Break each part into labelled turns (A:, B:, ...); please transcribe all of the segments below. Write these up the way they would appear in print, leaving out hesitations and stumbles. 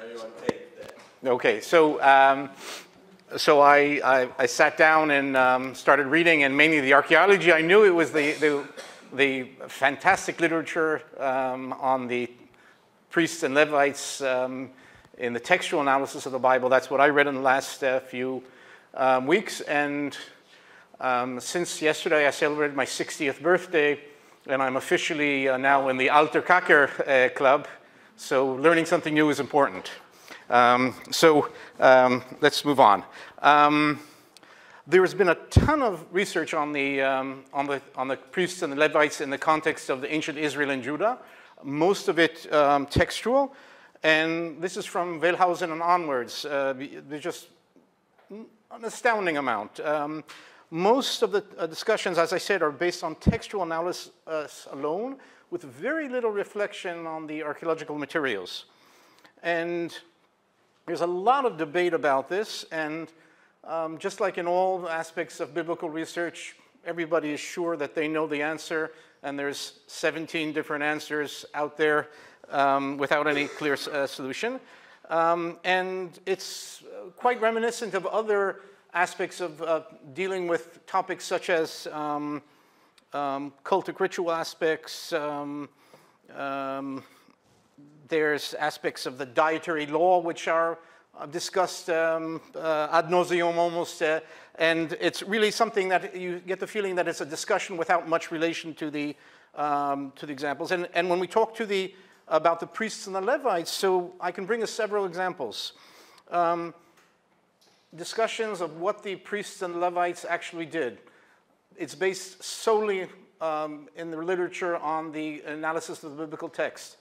A: you on tape there.
B: Okay, so I sat down and started reading, and mainly the archaeology. I knew it was the fantastic literature on the priests and Levites in the textual analysis of the Bible. That's what I read in the last few weeks. And since yesterday, I celebrated my 60th birthday, and I'm officially now in the Alter Kaker club. So learning something new is important. Let's move on. There has been a ton of research on the priests and the Levites in the context of the ancient Israel and Judah. Most of it textual, and this is from Wellhausen and onwards. There's just an astounding amount. Most of the discussions, as I said, are based on textual analysis alone, with very little reflection on the archaeological materials. And there's a lot of debate about this, and just like in all aspects of biblical research, everybody is sure that they know the answer, and there's 17 different answers out there without any clear solution. And it's quite reminiscent of other aspects of dealing with topics such as cultic ritual aspects. There's aspects of the dietary law which are discussed ad nauseum almost, and it's really something that you get the feeling that it's a discussion without much relation to the examples. And when we talk about the priests and the Levites, so I can bring us several examples. Discussions of what the priests and Levites actually did. It's based solely in the literature on the analysis of the biblical text.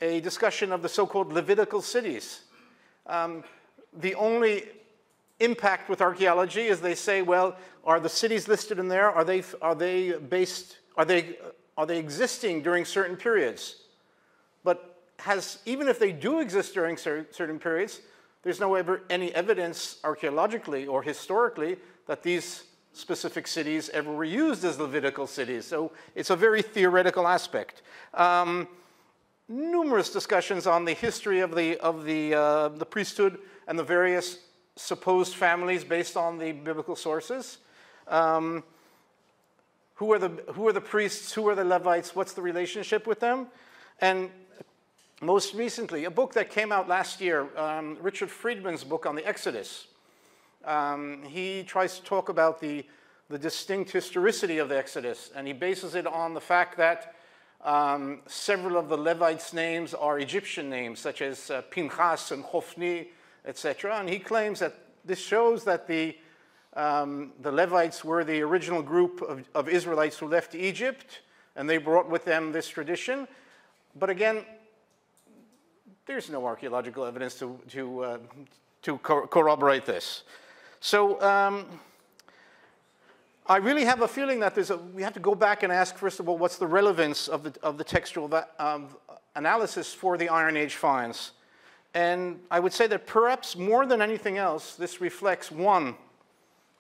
B: A discussion of the so-called Levitical cities. The only impact with archaeology is they say, well, are the cities listed in there? Are they existing during certain periods? But even if they do exist during certain periods, there's any evidence archaeologically or historically that these specific cities ever were used as Levitical cities. So it's a very theoretical aspect. Numerous discussions on the history of the priesthood and the various supposed families based on the biblical sources. Who are the priests? Who are the Levites? What's the relationship with them? And most recently, a book that came out last year, Richard Friedman's book on the Exodus. He tries to talk about the distinct historicity of the Exodus, and he bases it on the fact that several of the Levites' names are Egyptian names, such as Pinchas and Hophni, etc. And he claims that this shows that the Levites were the original group of Israelites who left Egypt, and they brought with them this tradition. But again, there's no archaeological evidence to corroborate this. So I really have a feeling that we have to go back and ask, first of all, what's the relevance of the textual analysis for the Iron Age finds? And I would say that perhaps more than anything else, this reflects, one,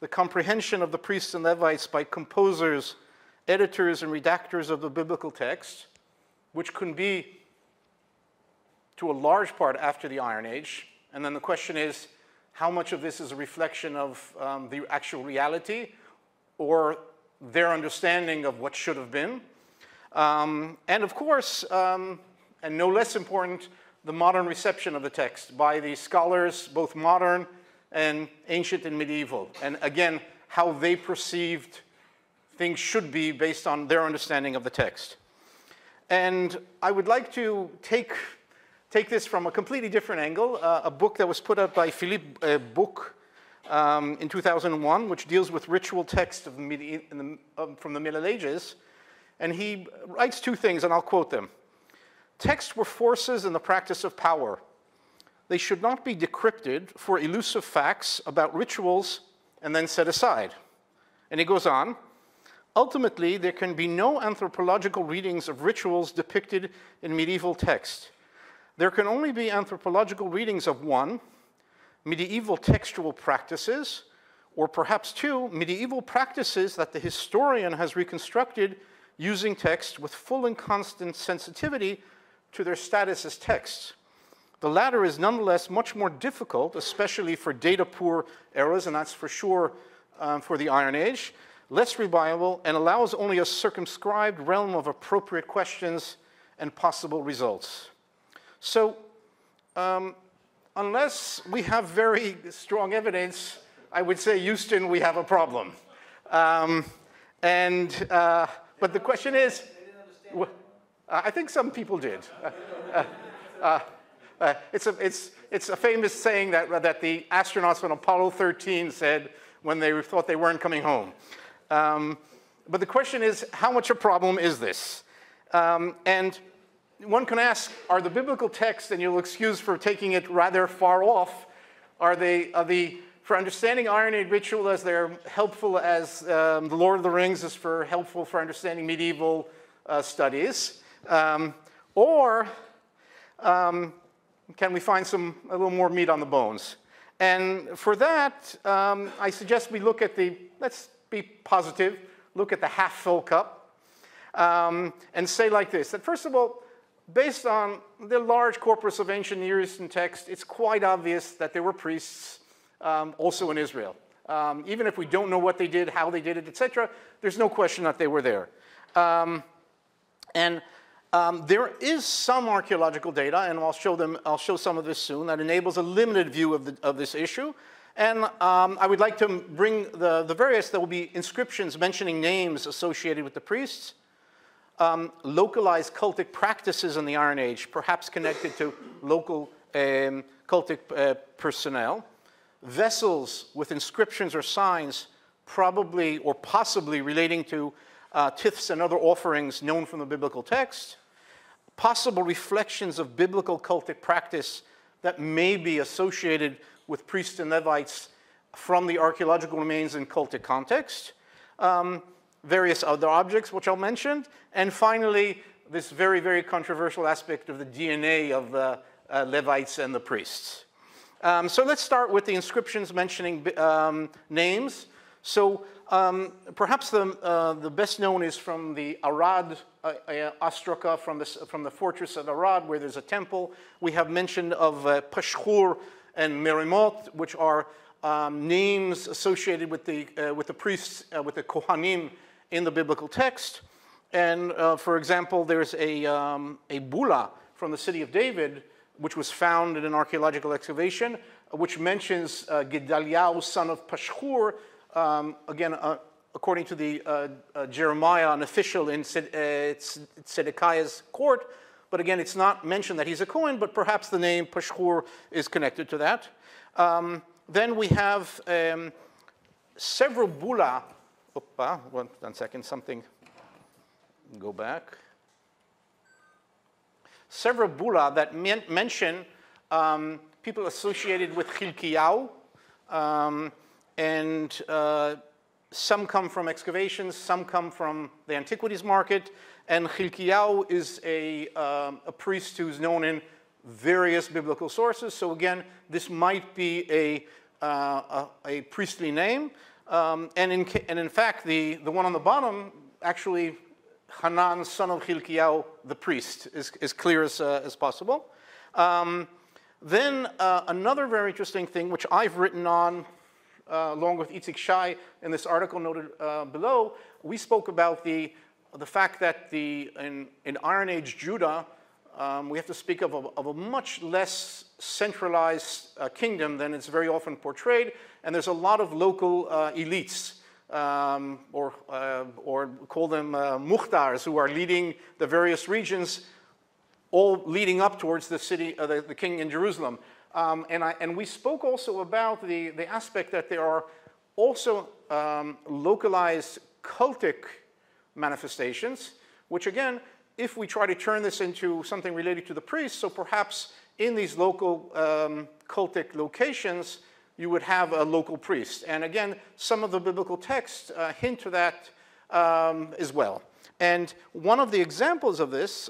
B: the comprehension of the priests and Levites by composers, editors, and redactors of the biblical text, which can be, to a large part, after the Iron Age. And then the question is, how much of this is a reflection of the actual reality or their understanding of what should have been? And of course, and no less important, the modern reception of the text by the scholars, both modern and ancient and medieval. And again, how they perceived things should be based on their understanding of the text. And I would like to take this from a completely different angle, a book that was put out by Philippe Book in 2001, which deals with ritual text from the Middle Ages. And he writes two things, and I'll quote them. Texts were forces in the practice of power. They should not be decrypted for elusive facts about rituals and then set aside. And he goes on, ultimately, there can be no anthropological readings of rituals depicted in medieval text. There can only be anthropological readings of, one, medieval textual practices, or perhaps two, medieval practices that the historian has reconstructed using text with full and constant sensitivity to their status as texts. The latter is nonetheless much more difficult, especially for data-poor eras, and that's for sure for the Iron Age, less reliable, and allows only a circumscribed realm of appropriate questions and possible results. So, unless we have very strong evidence, I would say, Houston, we have a problem. But the question is, I think some people did. It's a famous saying that the astronauts on Apollo 13 said when they thought they weren't coming home. But the question is, how much a problem is this? And one can ask, are the biblical texts, and you'll excuse for taking it rather far off, are they for understanding Iron Age ritual as they're helpful as the Lord of the Rings is helpful for understanding medieval studies? Or can we find a little more meat on the bones? And for that, I suggest we look at let's be positive, look at the half-full cup, and say like this, that first of all, based on the large corpus of ancient Near Eastern text, it's quite obvious that there were priests also in Israel. Even if we don't know what they did, how they did it, etc., there's no question that they were there. There is some archaeological data, and I'll show some of this soon, that enables a limited view of this issue. And I would like to bring the various, there will be inscriptions mentioning names associated with the priests, localized cultic practices in the Iron Age, perhaps connected to local cultic personnel, vessels with inscriptions or signs, probably or possibly relating to tithes and other offerings known from the biblical text, possible reflections of biblical cultic practice that may be associated with priests and Levites from the archaeological remains in cultic context, various other objects which I'll mention, and finally, this very, very controversial aspect of the DNA of the Levites and the priests. So let's start with the inscriptions mentioning names. So perhaps the best known is from the Arad Ostraka, from the fortress of Arad, where there's a temple. We have mention of Pashhur and Merimot, which are names associated with the priests, with the Kohanim in the biblical text. And for example, there's a bula from the city of David, which was found in an archaeological excavation, which mentions Gedaliah, son of Pashhur, again, according to the Jeremiah, an official in Zedekiah's court. But again, it's not mentioned that he's a Kohen, but perhaps the name Pashhur is connected to that. Then we have several bula. One second, something. Go back. Several bula that mention people associated with Chilkiyahu, and some come from excavations, some come from the antiquities market, and Chilkiyahu is a priest who's known in various biblical sources. So again, this might be a priestly name, and in fact, the one on the bottom, actually, Hanan, son of Chilkiyahu, the priest, is clear as possible. Then another very interesting thing, which I've written on, along with Itzik Shai in this article noted below, we spoke about the fact that in Iron Age Judah, we have to speak of a much less centralized kingdom than it's very often portrayed, and there's a lot of local elites, or call them muhtars, who are leading the various regions, all leading up towards the city, the king in Jerusalem. And we spoke also about the aspect that there are also localized cultic manifestations, which again, if we try to turn this into something related to the priests, so perhaps in these local cultic locations, you would have a local priest. And again, some of the biblical texts hint to that as well. And one of the examples of this,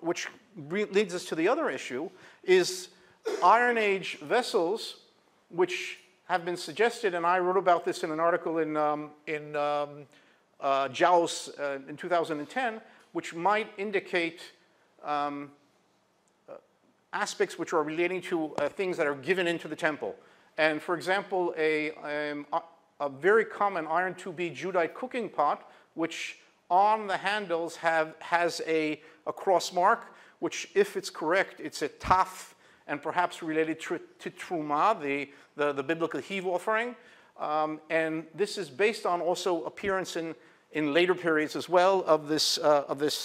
B: which leads us to the other issue, is Iron Age vessels, which have been suggested, and I wrote about this in an article in JAWS in 2010, which might indicate aspects which are relating to things that are given into the temple. And for example, a very common iron 2B Judite cooking pot, which on the handles has a cross mark, which, if it's correct, it's a taf, and perhaps related to truma, the biblical heave offering. And this is based on also appearance in later periods as well of this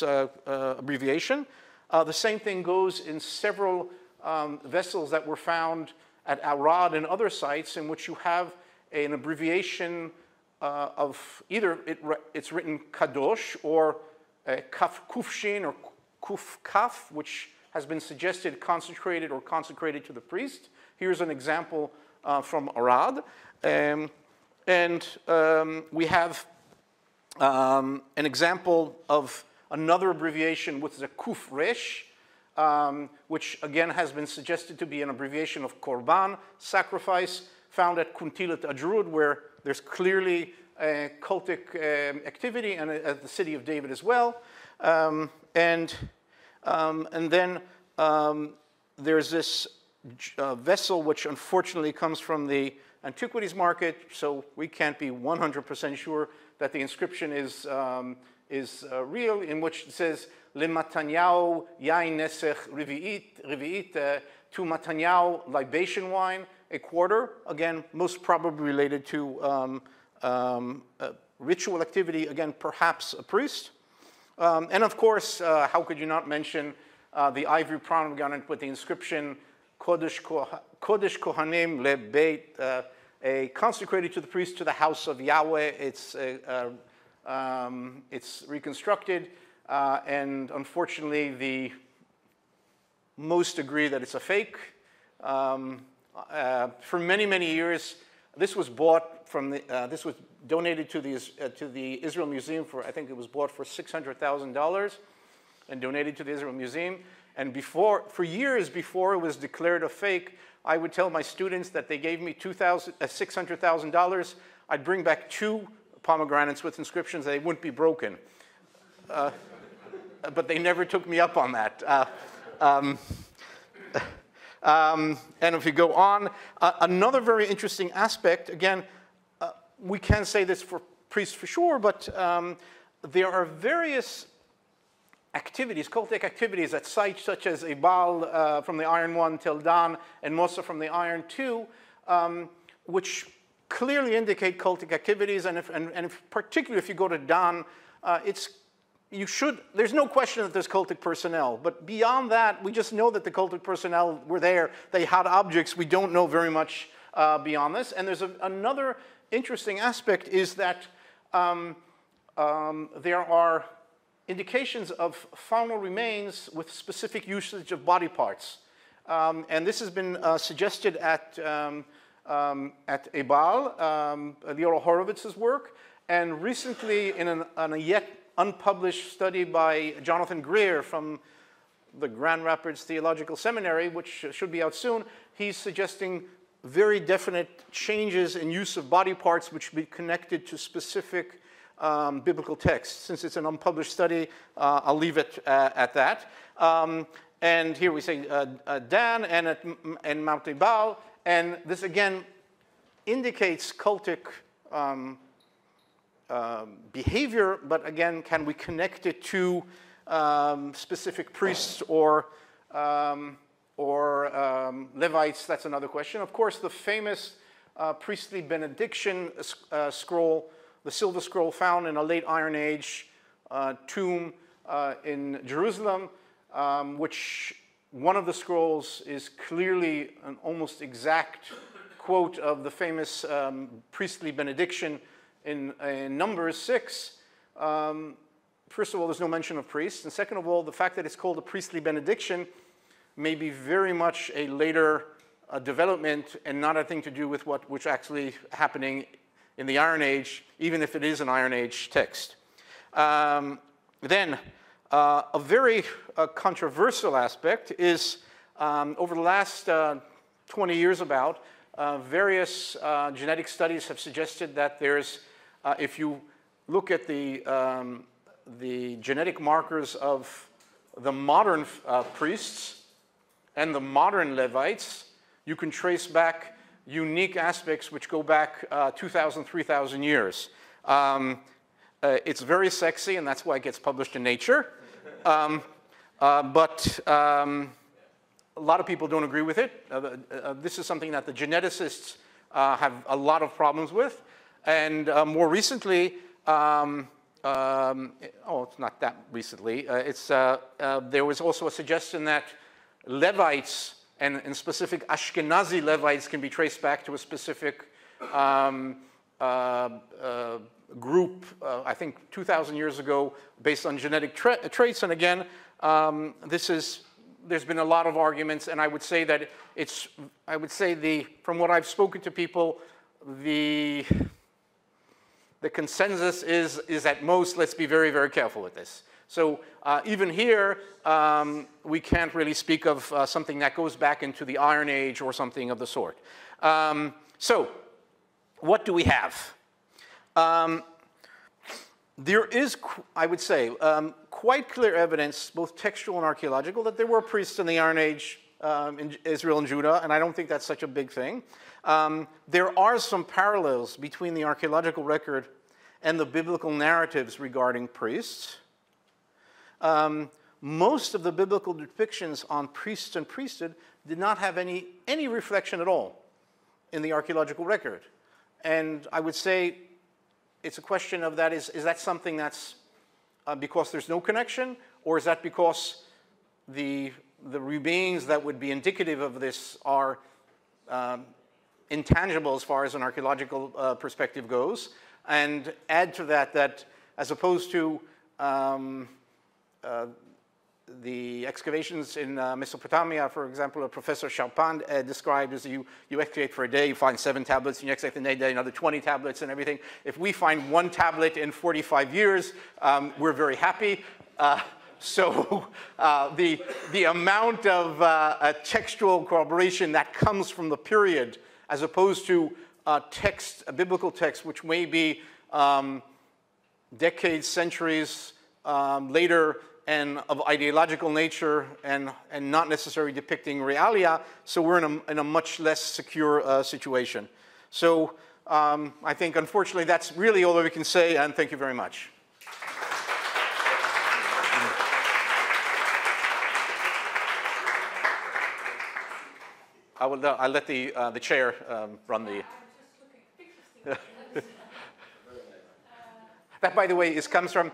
B: abbreviation. The same thing goes in several vessels that were found at Arad and other sites in which you have an abbreviation of either it's written kadosh or kaf kufshin or kuf kaf, which has been suggested consecrated or consecrated to the priest. Here's an example from Arad. We have an example of another abbreviation, which is a kuf resh, which again has been suggested to be an abbreviation of korban, sacrifice, found at Kuntilat Ajrud, where there's clearly cultic activity, and at the city of David as well. And then there's this vessel, which unfortunately comes from the antiquities market, so we can't be 100% sure that the inscription is real, in which it says, Le Matanyau yain nesech revi'it, to Matanyau libation wine, a quarter, again, most probably related to ritual activity, again, perhaps a priest. And of course, how could you not mention the ivory pomegranate with the inscription Kodesh Kohanim Lebeit, consecrated to the priest, to the house of Yahweh. It's reconstructed, and unfortunately, most agree that it's a fake. For many, many years, this was bought from this was donated to the Israel Museum for, I think it was bought for $600,000 and donated to the Israel Museum. And for years before it was declared a fake, I would tell my students that they gave me $600,000. I'd bring back 2 pomegranates with inscriptions, they wouldn't be broken. But they never took me up on that. And if you go on, another very interesting aspect, again, we can't say this for priests for sure, but there are various activities, cultic activities at sites such as Ebal from the Iron 1 Tel Dan and Mosa from the Iron 2, which clearly indicate cultic activities, and particularly if you go to Dan, there's no question that there's cultic personnel, but beyond that, we just know that the cultic personnel were there, they had objects, we don't know very much beyond this. And there's another interesting aspect is that there are indications of faunal remains with specific usage of body parts. And this has been suggested at Ebal, Lior Horowitz's work, and recently in a yet unpublished study by Jonathan Greer from the Grand Rapids Theological Seminary, which should be out soon, he's suggesting very definite changes in use of body parts which be connected to specific biblical texts. Since it's an unpublished study, I'll leave it at that. And here we say Dan and Mount Ebal, and this again indicates cultic behavior, but again, can we connect it to specific priests or Levites? That's another question. Of course, the famous priestly benediction scroll, the silver scroll found in a late Iron Age tomb in Jerusalem, which one of the scrolls is clearly an almost exact quote of the famous priestly benediction in Numbers 6. First of all, there's no mention of priests, and second of all, the fact that it's called a priestly benediction may be very much a later development and not a thing to do with which actually happening in the Iron Age, even if it is an Iron Age text. Then, a very controversial aspect is over the last 20 years about, various genetic studies have suggested that there's, if you look at the genetic markers of the modern priests and the modern Levites, you can trace back unique aspects which go back 2,000, 3,000 years. It's very sexy, and that's why it gets published in Nature. But a lot of people don't agree with it. This is something that the geneticists have a lot of problems with. And more recently, it's not that recently, there was also a suggestion that Levites, and in specific Ashkenazi Levites, can be traced back to a specific group, I think 2,000 years ago, based on genetic traits. And again, there's been a lot of arguments, and I would say that from what I've spoken to people, the consensus is at most, let's be very, very careful with this. So even here, we can't really speak of something that goes back into the Iron Age or something of the sort. So what do we have? There is, I would say, quite clear evidence, both textual and archaeological, that there were priests in the Iron Age in Israel and Judah, and I don't think that's such a big thing. There are some parallels between the archaeological record and the biblical narratives regarding priests. Most of the biblical depictions on priests and priesthood did not have any reflection at all in the archaeological record. And I would say it's a question of that, is that something that's because there's no connection, or is that because the remains that would be indicative of this are intangible as far as an archaeological perspective goes? And add to that as opposed to the excavations in Mesopotamia, for example, Professor Charpent described as you excavate for a day, you find 7 tablets, and you excavate the next day, another 20 tablets and everything. If we find 1 tablet in 45 years, we're very happy. So the amount of textual corroboration that comes from the period, as opposed to a biblical text, which may be decades, centuries later, and of ideological nature, and not necessarily depicting realia, so we're in a much less secure situation. So I think, unfortunately, that's really all that we can say, and thank you very much. I'll let the chair run the... That, by the way, comes from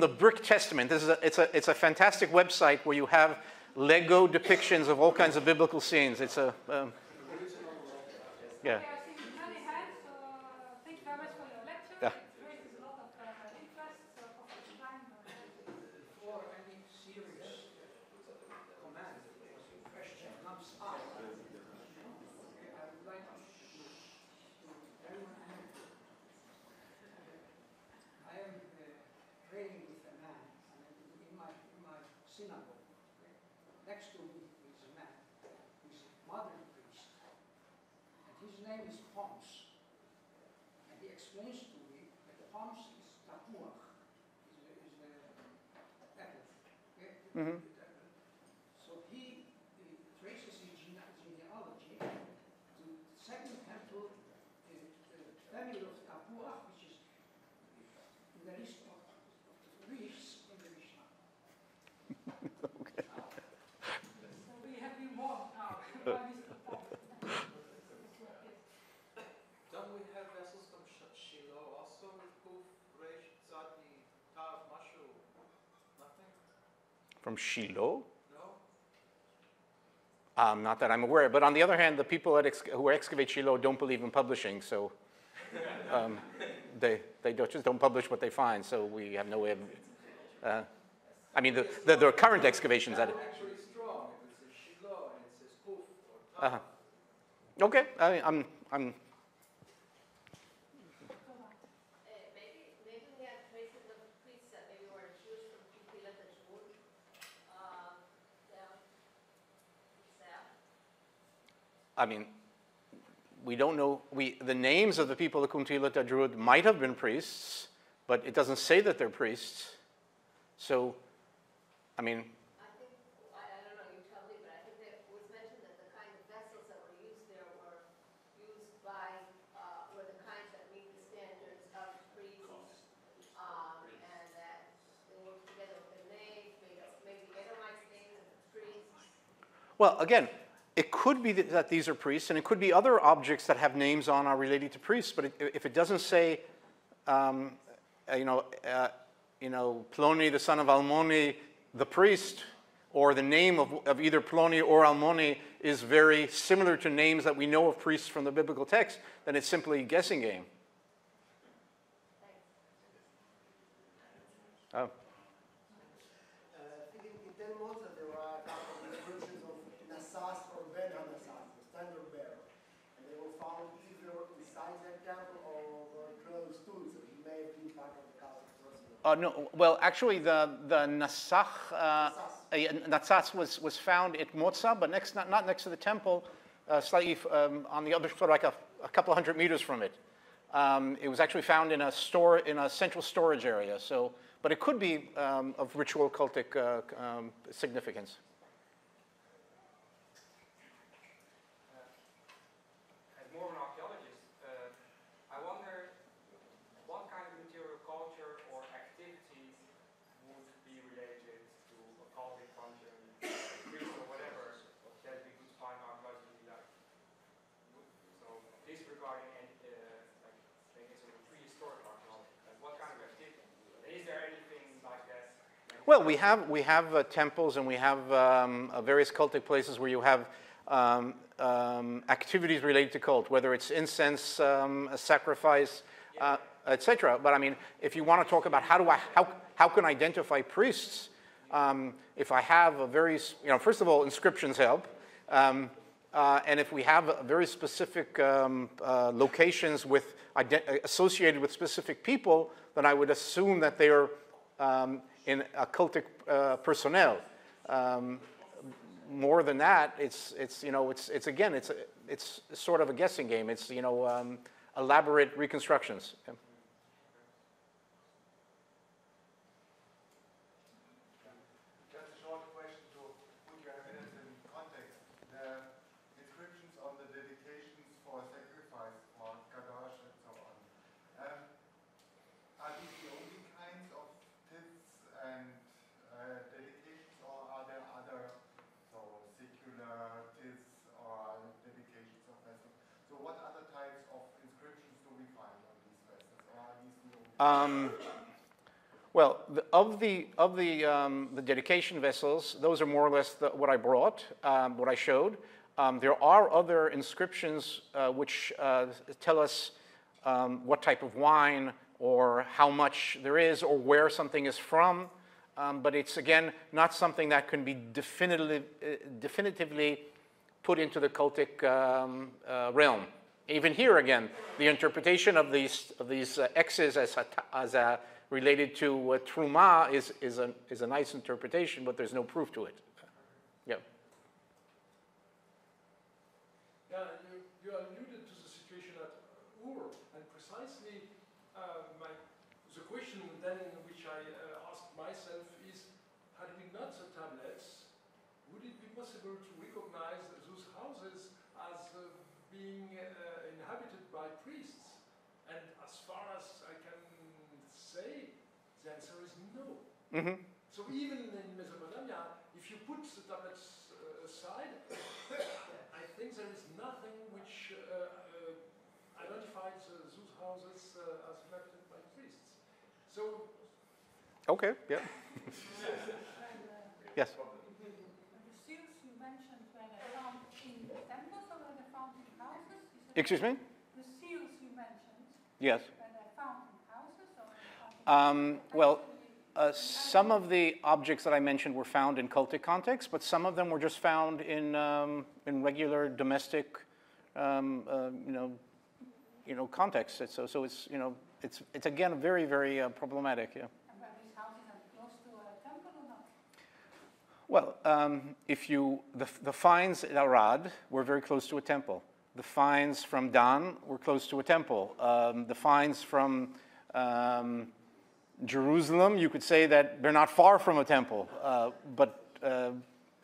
B: the Brick Testament. It's a fantastic website where you have Lego depictions of all kinds of biblical scenes. It's a yeah.
A: Thank you very much for your lecture.
B: Yeah.
A: It raises a lot of interest for the time.
C: For any serious comment or question comes up, I would like to I am praying with a man in my synagogue. Next to me is a man who is a modern priest, and his name is Homs. And he explains to me that the Homs is tapuach, is the apple. Okay?
B: Mm-hmm.
C: So he traces his genealogy to the second temple, the family of Tapuach, which is in the list of priests in the Mishnah.
B: Okay.
A: So we have been warned now.
D: Don't we have vessels from Shiloh also with Kuf, Resh, Tzadi, Tav, Mashu? Nothing?
B: From Shiloh?
D: No?
B: Not that I'm aware, but on the other hand, the people who excavate Shiloh don't believe in publishing, so they just don't publish what they find, so we have no way of... I mean, the current excavations...
D: That's actually strong. If it says Shiloh and it says Kuf or Tav.
B: Okay, I'm
E: Maybe we have traces of priests that maybe were Jews from Kippilat and Shmul, down south.
B: I mean, we don't know. The names of the people of Kuntilat Adrud might have been priests, but it doesn't say that they're priests. So, I mean...
E: I think, I don't know, you tell me, but I think that
B: Well, again, it could be that these are priests, and it could be other objects that have names on are related to priests. But if it doesn't say, Ploni, the son of Almoni, the priest, or the name of either Ploni or Almoni is very similar to names that we know of priests from the biblical text, then it's simply a guessing game. Oh.
F: I think in Tel Aviv there were a couple of descriptions of Nassas or Ben HaNassas, the standard bearer. And they were found either inside that temple or very close to it, so he may have been part of the Catholic person.
B: No, well, actually, the Nassas was found at Moza, but not next to the temple, slightly on the other, sort of like a couple hundred meters from it. It was actually found in a central storage area. So, but it could be of ritual cultic significance.
G: As more of an archaeologist, I wonder what kind of material culture or activities would be related to a cultic function, priest or whatever, that we could find archaeologically like. So disregarding any, like it's a prehistoric archaeology. Like what kind of activity? Is there anything like that?
B: Well, we have temples, and we have various cultic places where you have activities related to cult, whether it's incense, sacrifice, etc. But I mean, if you want to talk about how can I identify priests, if I have a very, first of all, inscriptions help, and if we have very specific locations with associated with specific people, then I would assume that they are in a cultic personnel. More than that, it's sort of a guessing game. It's elaborate reconstructions. Yeah.
H: Just a short question to put your evidence in context. The inscriptions on the dedications for sacrifice or kadash and so on. Are these the only kinds of tiths and dedications, or are there other, secular tiths or dedications of vessels? So what other types of inscriptions do we find on these vessels, or are these the only?
B: Well, of the dedication vessels, those are more or less what I brought, what I showed. There are other inscriptions which tell us what type of wine or how much there is or where something is from, but it's again not something that can be definitively put into the cultic realm. Even here again, the interpretation of these X's as related to truma is a nice interpretation, but there's no proof to it. Yeah.
I: Yeah, you alluded to the situation at Ur, and precisely the question then which I asked myself is, had we not the tablets, would it be possible to recognize those houses as being inhabited by priests? And as far as I can say, the answer is no.
B: Mm-hmm.
I: So even in Mesopotamia, if you put the tablets aside, I think there is nothing which identifies those houses as inhabited by priests. So.
B: Okay. Yeah. Yes.
A: The seals you mentioned, were they found in temples or were they found in houses?
B: Excuse me?
A: The seals you mentioned,
B: Yes.
A: were they found in houses or were they found in
B: Well, some of the objects that I mentioned were found in cultic context, but some of them were just found in regular domestic, context. So it's again very, very problematic. Yeah.
A: And were these houses close to a temple or not?
B: Well, the finds at Arad were very close to a temple. The finds from Dan were close to a temple. The finds from Jerusalem, you could say that they're not far from a temple, but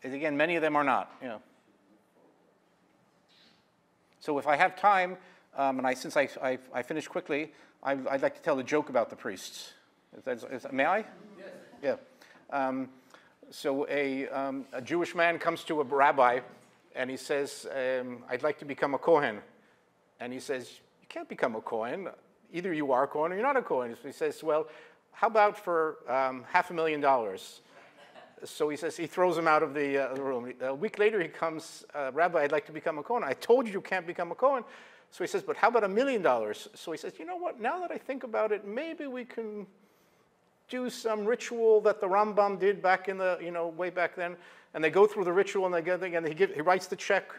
B: again, many of them are not. So if I have time, and since I finished quickly, I'd like to tell a joke about the priests. May I?
I: Yes.
B: Yeah. So a Jewish man comes to a rabbi and he says, I'd like to become a Kohen. And he says, you can't become a Kohen. Either you are a Kohen or you're not a Kohen. So he says, well, how about for $500,000? So he says, he throws him out of the room. A week later he comes, Rabbi, I'd like to become a Kohen. I told you you can't become a Kohen. So he says, but how about $1 million? So he says, you know what, now that I think about it, maybe we can do some ritual that the Rambam did back in the, way back then. And they go through the ritual and he writes the check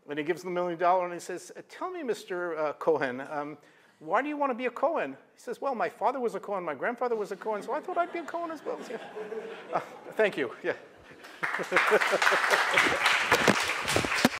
B: and he gives them $1 million and he says, tell me, Mr. Cohen, why do you want to be a Cohen? He says, well, my father was a Cohen, my grandfather was a Cohen, so I thought I'd be a Cohen as well. Yeah. Thank you. Yeah.